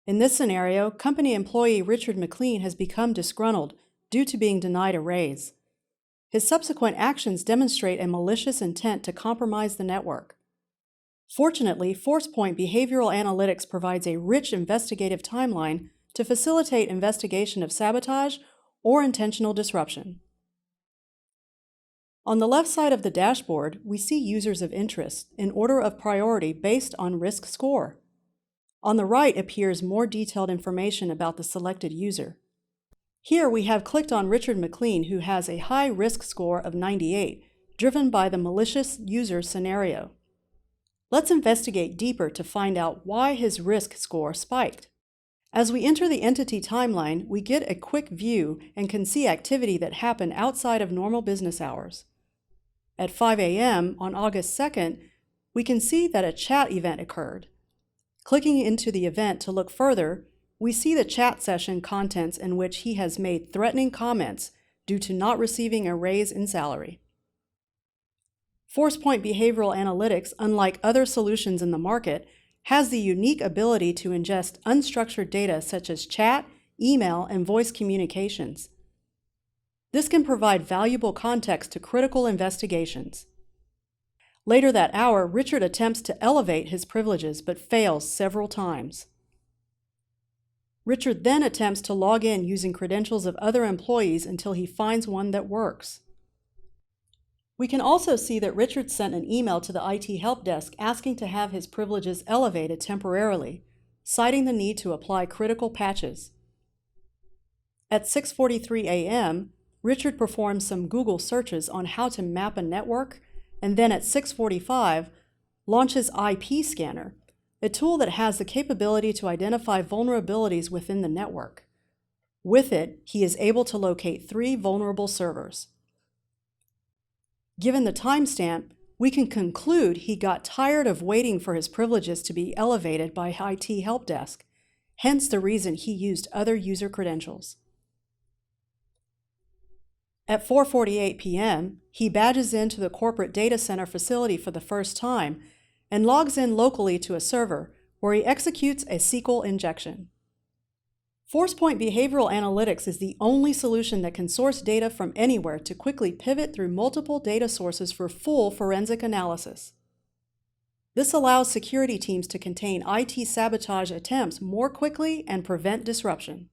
In this scenario, company employee Richard McLean has become disgruntled due to being denied a raise. His subsequent actions demonstrate a malicious intent to compromise the network. Fortunately, Forcepoint Behavioral Analytics provides a rich investigative timeline to facilitate investigation of sabotage or intentional disruption. On the left side of the dashboard, we see users of interest in order of priority based on risk score. On the right appears more detailed information about the selected user. Here we have clicked on Richard McLean, who has a high risk score of 98, driven by the malicious user scenario. Let's investigate deeper to find out why his risk score spiked. As we enter the entity timeline, we get a quick view and can see activity that happened outside of normal business hours. At 5 a.m. on August 2nd, we can see that a chat event occurred. Clicking into the event to look further, we see the chat session contents in which he has made threatening comments due to not receiving a raise in salary. Forcepoint Behavioral Analytics, unlike other solutions in the market, has the unique ability to ingest unstructured data such as chat, email, and voice communications. This can provide valuable context to critical investigations. Later that hour, Richard attempts to elevate his privileges but fails several times. Richard then attempts to log in using credentials of other employees until he finds one that works. We can also see that Richard sent an email to the IT help desk asking to have his privileges elevated temporarily, citing the need to apply critical patches. At 6:43 a.m., Richard performed some Google searches on how to map a network, and then at 6:45, launches IP Scanner, a tool that has the capability to identify vulnerabilities within the network. With it, he is able to locate 3 vulnerable servers. Given the timestamp, we can conclude he got tired of waiting for his privileges to be elevated by IT help desk, hence the reason he used other user credentials. At 4:48 p.m., he badges into the corporate data center facility for the first time and logs in locally to a server where he executes a SQL injection. Forcepoint Behavioral Analytics is the only solution that can source data from anywhere to quickly pivot through multiple data sources for full forensic analysis. This allows security teams to contain IT sabotage attempts more quickly and prevent disruption.